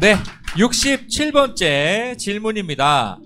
네, 67번째 질문입니다.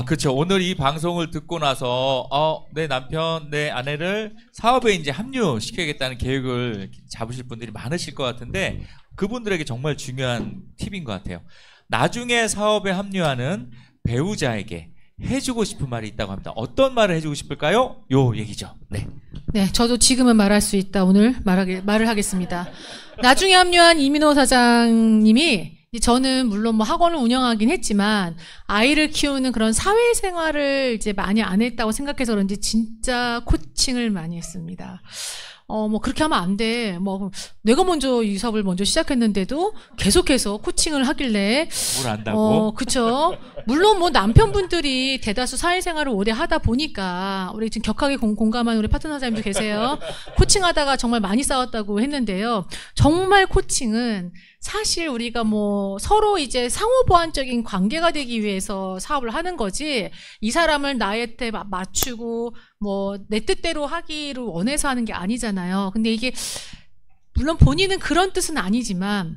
그렇죠. 오늘 이 방송을 듣고 나서, 내 남편, 내 아내를 사업에 이제 합류시켜야겠다는 계획을 잡으실 분들이 많으실 것 같은데, 그분들에게 정말 중요한 팁인 것 같아요. 나중에 사업에 합류하는 배우자에게 해주고 싶은 말이 있다고 합니다. 어떤 말을 해주고 싶을까요? 요 얘기죠. 네. 네, 저도 지금은 말할 수 있다. 오늘 말을 하겠습니다. 나중에 합류한 이민호 사장님이, 저는 물론 뭐 학원을 운영하긴 했지만 아이를 키우는 그런 사회생활을 이제 많이 안 했다고 생각해서 그런지 진짜 코칭을 많이 했습니다. 뭐 그렇게 하면 안 돼. 뭐 내가 먼저 이 사업을 먼저 시작했는데도 계속해서 코칭을 하길래 뭘 안다고? 그쵸. 물론 뭐 남편분들이 대다수 사회생활을 오래 하다 보니까 우리 지금 격하게 공감한 우리 파트너 사장님도 계세요. 코칭하다가 정말 많이 싸웠다고 했는데요. 정말 코칭은 사실 우리가 뭐 서로 이제 상호보완적인 관계가 되기 위해서 사업을 하는 거지, 이 사람을 나한테 맞추고 뭐 내 뜻대로 하기를 원해서 하는 게 아니잖아요. 근데 이게 물론 본인은 그런 뜻은 아니지만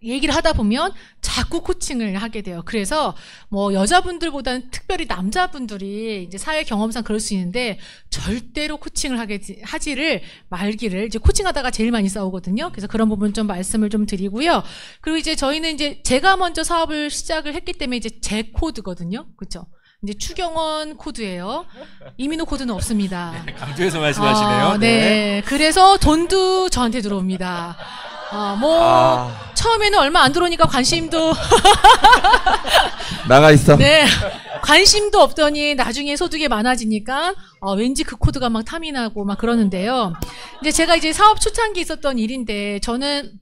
얘기를 하다 보면 자꾸 코칭을 하게 돼요. 그래서 뭐 여자분들보다는 특별히 남자분들이 이제 사회 경험상 그럴 수 있는데 절대로 코칭을 하지를 말기를, 이제 코칭하다가 제일 많이 싸우거든요. 그래서 그런 부분 좀 말씀을 좀 드리고요. 그리고 이제 저희는 이제 제가 먼저 사업을 시작을 했기 때문에 이제 제 코드거든요. 그렇죠? 이제 추경원 코드예요. 이민호 코드는 없습니다. 네, 강조해서 말씀하시네요. 네. 그래서 돈도 저한테 들어옵니다. 처음에는 얼마 안 들어오니까 관심도 나가 있어. 네. 관심도 없더니 나중에 소득이 많아지니까 왠지 그 코드가 막 탐이 나고 막 그러는데요. 이제 제가 이제 사업 초창기 있었던 일인데, 저는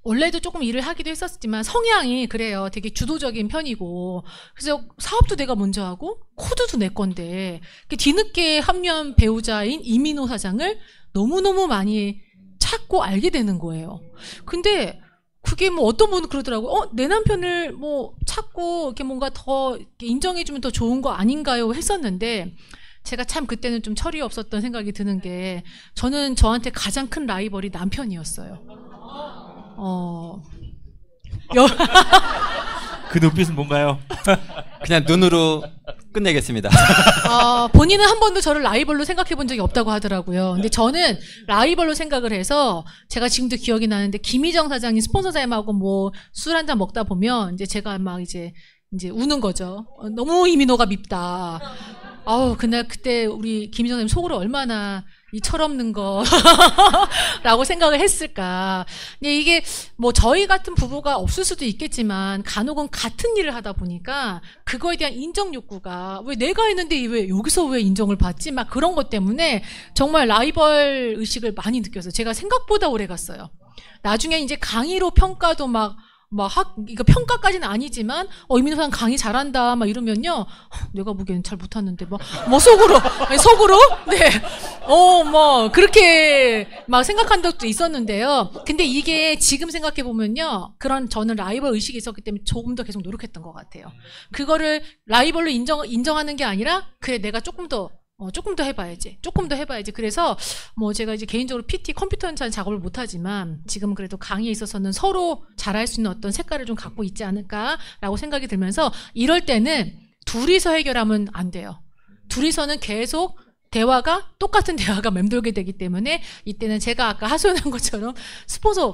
원래도 조금 일을 하기도 했었지만 성향이 그래요. 되게 주도적인 편이고, 그래서 사업도 내가 먼저 하고 코드도 내 건데, 뒤늦게 합류한 배우자인 이민호 사장을 너무너무 많이 찾고 알게 되는 거예요. 근데 그게 뭐 어떤 분은 그러더라고요. 내 남편을 뭐 찾고 이렇게 뭔가 더 이렇게 인정해주면 더 좋은 거 아닌가요? 했었는데, 제가 참 그때는 좀 철이 없었던 생각이 드는 게, 저는 저한테 가장 큰 라이벌이 남편이었어요. 그 눈빛은 뭔가요? 그냥 눈으로 끝내겠습니다. 본인은 한 번도 저를 라이벌로 생각해 본 적이 없다고 하더라고요. 근데 저는 라이벌로 생각을 해서, 제가 지금도 기억이 나는데, 김희정 사장님 스폰서사님하고 뭐 술 한잔 먹다 보면 이제 제가 막 이제 우는 거죠. 너무 이민호가 밉다. 그때 우리 김희정 사장님 속으로 얼마나 이 철없는 거 라고 생각을 했을까. 근데 이게 뭐 저희 같은 부부가 없을 수도 있겠지만 간혹은 같은 일을 하다 보니까 그거에 대한 인정 욕구가, 왜 내가 했는데 왜 여기서 왜 인정을 받지? 막 그런 것 때문에 정말 라이벌 의식을 많이 느꼈어요. 제가 생각보다 오래 갔어요. 나중에 이제 강의로 평가도 이거 평가까지는 아니지만, 이민호 사장 강의 잘한다, 막 이러면요, 내가 보기에는 잘 못하는데, 속으로, 네, 그렇게 막 생각한 적도 있었는데요. 근데 이게 지금 생각해보면요, 그런 저는 라이벌 의식이 있었기 때문에 조금 더 계속 노력했던 것 같아요. 그거를 라이벌로 인정하는 게 아니라, 그래, 내가 조금 더 해봐야지. 그래서 뭐 제가 이제 개인적으로 PT 컴퓨터 연찬 작업을 못하지만 지금 그래도 강의에 있어서는 서로 잘할 수 있는 어떤 색깔을 좀 갖고 있지 않을까라고 생각이 들면서, 이럴 때는 둘이서 해결하면 안 돼요. 둘이서는 계속 똑같은 대화가 맴돌게 되기 때문에, 이때는 제가 아까 하소연한 것처럼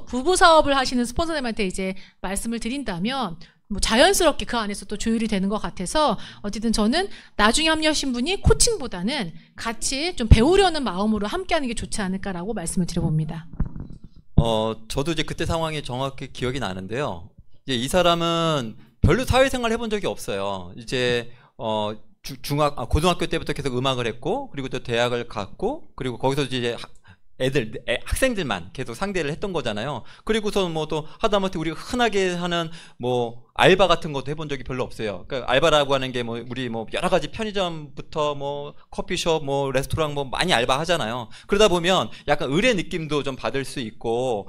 부부 사업을 하시는 스폰서님한테 이제 말씀을 드린다면, 뭐 자연스럽게 그 안에서 또 조율이 되는 것 같아서, 어쨌든 저는 나중에 합류하신 분이 코칭보다는 같이 좀 배우려는 마음으로 함께하는 게 좋지 않을까라고 말씀을 드려봅니다. 저도 이제 그때 상황이 정확히 기억이 나는데요. 이제 이 사람은 별로 사회생활 해본 적이 없어요. 이제 고등학교 때부터 계속 음악을 했고, 그리고 또 대학을 갔고, 그리고 거기서 이제 학생들만 계속 상대를 했던 거잖아요. 그리고서 뭐 또 하다못해 우리가 흔하게 하는 뭐 알바 같은 것도 해본 적이 별로 없어요. 그러니까 알바라고 하는 게 우리 여러 가지 편의점부터 커피숍, 레스토랑 많이 알바 하잖아요. 그러다 보면 약간 의뢰 느낌도 좀 받을 수 있고,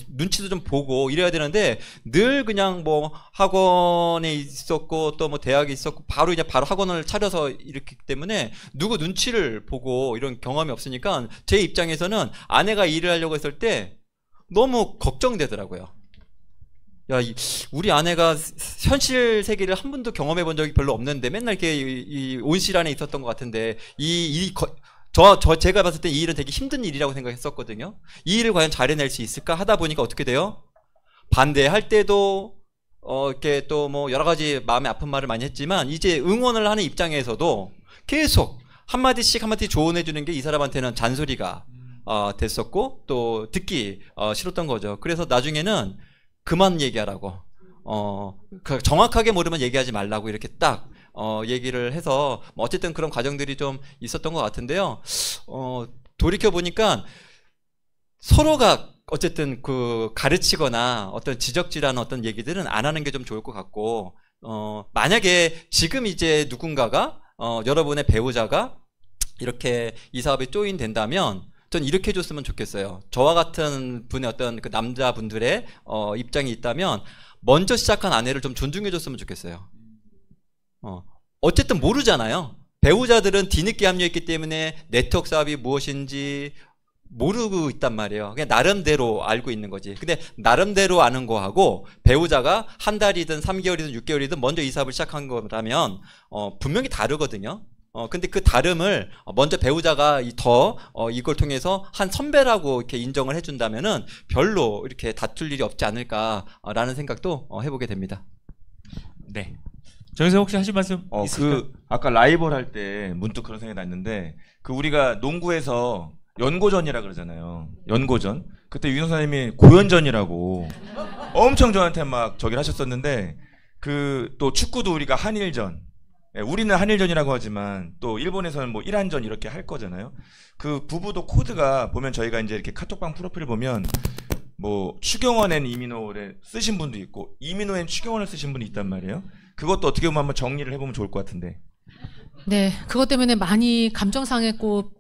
눈치도 좀 보고 이래야 되는데, 늘 그냥 학원에 있었고, 또 대학에 있었고, 바로 학원을 차려서 이렇기 때문에 누구 눈치를 보고 이런 경험이 없으니까, 제 입장에서는 아내가 일을 하려고 했을 때 너무 걱정되더라고요. 야, 우리 아내가 현실 세계를 한 번도 경험해 본 적이 별로 없는데 맨날 이렇게 이 온실 안에 있었던 것 같은데 제가 봤을 때 이 일은 되게 힘든 일이라고 생각했었거든요. 이 일을 과연 잘 해낼 수 있을까 하다 보니까 어떻게 돼요? 반대할 때도 이렇게 또 뭐 여러 가지 마음에 아픈 말을 많이 했지만 이제 응원을 하는 입장에서도 계속 한마디씩 한마디 조언해 주는 게 이 사람한테는 잔소리가 됐었고 또 듣기 싫었던 거죠. 그래서 나중에는 그만 얘기하라고 정확하게 모르면 얘기하지 말라고 이렇게 딱 얘기를 해서 뭐 어쨌든 그런 과정들이 좀 있었던 것 같은데요. 돌이켜 보니까 서로가 어쨌든 그 가르치거나 어떤 지적질하는 어떤 얘기들은 안 하는 게 좀 좋을 것 같고 만약에 지금 이제 누군가가 여러분의 배우자가 이렇게 이 사업에 조인된다면 전 이렇게 해줬으면 좋겠어요. 저와 같은 분의 어떤 그 남자분들의 입장이 있다면 먼저 시작한 아내를 좀 존중해줬으면 좋겠어요. 어쨌든 모르잖아요. 배우자들은 뒤늦게 합류했기 때문에 네트워크 사업이 무엇인지 모르고 있단 말이에요. 그냥 나름대로 알고 있는 거지. 근데 나름대로 아는 거하고 배우자가 한 달이든 3개월이든 6개월이든 먼저 이 사업을 시작한 거라면 분명히 다르거든요. 근데 그 다름을 먼저 배우자가 이걸 통해서 한 선배라고 이렇게 인정을 해준다면은 별로 이렇게 다툴 일이 없지 않을까라는 생각도 해보게 됩니다. 네. 정혜성 혹시 하실 말씀 있을까요? 아까 라이벌 할 때 문득 그런 생각이 났는데 우리가 농구에서 연고전이라 그러잖아요. 연고전. 그때 윤호 선생님이 고연전이라고 엄청 저한테 막 저기를 하셨었는데 또 축구도 우리가 한일전. 우리는 한일전이라고 하지만 또 일본에서는 뭐 일한전 이렇게 할 거잖아요. 그 부부도 코드가 보면 저희가 이제 이렇게 카톡방 프로필을 보면 뭐 추경원엔 이민호를 쓰신 분도 있고 이민호엔 추경원을 쓰신 분이 있단 말이에요. 그것도 어떻게 보면 한번 정리를 해보면 좋을 것 같은데. 네, 그것 때문에 많이 감정 상했고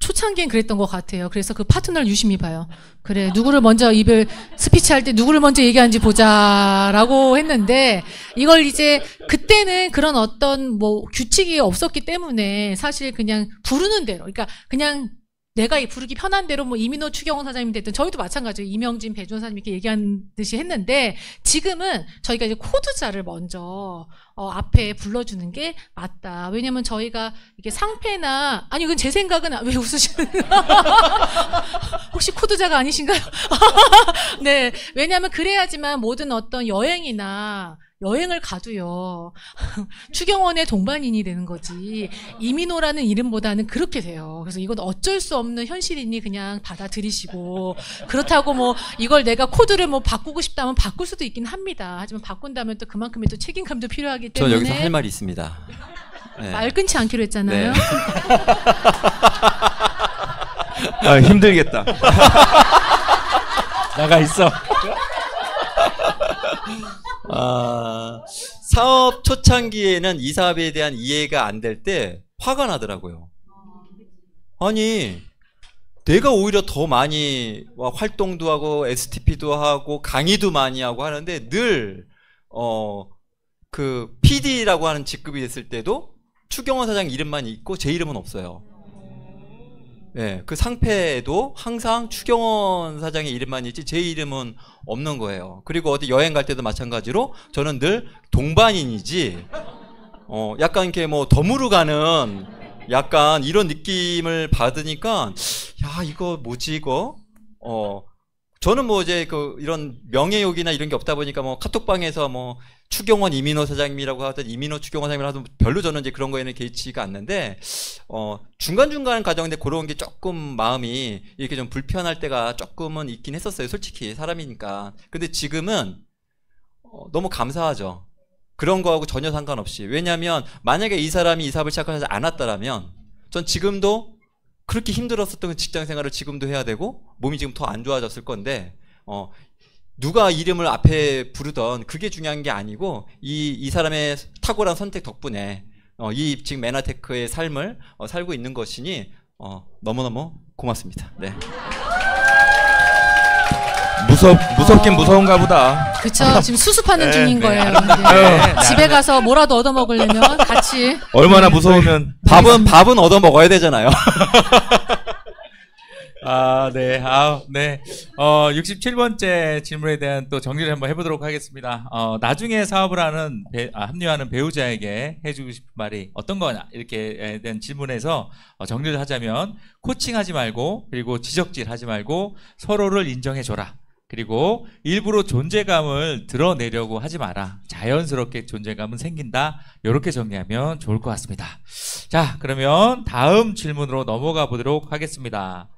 초창기엔 그랬던 것 같아요. 그래서 그 파트너를 유심히 봐요. 그래, 누구를 먼저 이별 스피치 할 때 누구를 먼저 얘기하는지 보자라고 했는데 이걸 이제 그때는 그런 어떤 뭐 규칙이 없었기 때문에 사실 그냥 부르는 대로, 그러니까 그냥 내가 부르기 편한 대로 뭐 이민호 추경원 사장님이 됐든 저희도 마찬가지예요. 이명진 배준 사장님 이렇게 얘기한 듯이 했는데 지금은 저희가 이제 코드자를 먼저 앞에 불러주는 게 맞다. 왜냐면 저희가 이게 상패나 아니 이건 제 생각은 왜 웃으시는 혹시 코드자가 아니신가요? 네, 왜냐하면 그래야지만 모든 어떤 여행을 가도요 추경원의 동반인이 되는 거지 이민호라는 이름보다는 그렇게 돼요. 그래서 이건 어쩔 수 없는 현실이니 그냥 받아들이시고 그렇다고 뭐 이걸 내가 코드를 뭐 바꾸고 싶다면 바꿀 수도 있긴 합니다. 하지만 바꾼다면 또 그만큼의 또 책임감도 필요하기 때문에 저 여기서 할 말이 있습니다. 네. 말 끊지 않기로 했잖아요. 네. 힘들겠다. 나가 있어. 사업 초창기에는 이 사업에 대한 이해가 안 될 때 화가 나더라고요. 아니 내가 오히려 더 많이 활동도 하고 STP도 하고 강의도 많이 하고 하는데 늘 그 PD라고 하는 직급이 됐을 때도 추경원 사장 이름만 있고 제 이름은 없어요. 네, 그 상패에도 항상 추경원 사장의 이름만 있지 제 이름은 없는 거예요. 그리고 어디 여행 갈 때도 마찬가지로 저는 늘 동반인이지 약간 이렇게 뭐 덤으로 가는 약간 이런 느낌을 받으니까 야 이거 뭐지 이거 저는 뭐 이제 이런 명예욕이나 이런 게 없다 보니까 뭐 카톡방에서 뭐 추경원 이민호 사장님이라고 하든 이민호 추경원 사장님이라고 하든 별로 저는 이제 그런 거에는 개의치가 않는데 중간중간 과정인데 그런 게 조금 마음이 이렇게 좀 불편할 때가 조금은 있긴 했었어요. 솔직히 사람이니까. 근데 지금은 너무 감사하죠. 그런 거하고 전혀 상관없이. 왜냐하면 만약에 이 사람이 이 사업을 시작하지 않았다라면 전 지금도 그렇게 힘들었었던 직장 생활을 지금도 해야 되고 몸이 지금 더 안 좋아졌을 건데 누가 이름을 앞에 부르던 그게 중요한 게 아니고 이 사람의 탁월한 선택 덕분에 이 지금 메나테크의 삶을 살고 있는 것이니 너무너무 고맙습니다. 네. 무섭긴 무서운가 보다. 그쵸. 지금 수습하는 중인 거예요. 네. 집에 가서 뭐라도 얻어 먹으려면 같이. 얼마나 무서우면 밥은 얻어 먹어야 되잖아요. 네. 네. 67번째 질문에 대한 또 정리를 한번 해보도록 하겠습니다. 나중에 사업을 하는, 합류하는 배우자에게 해주고 싶은 말이 어떤 거냐, 이렇게 대한 질문에서 정리를 하자면, 코칭하지 말고, 그리고 지적질 하지 말고, 서로를 인정해줘라. 그리고 일부러 존재감을 드러내려고 하지 마라. 자연스럽게 존재감은 생긴다. 이렇게 정리하면 좋을 것 같습니다. 자, 그러면 다음 질문으로 넘어가 보도록 하겠습니다.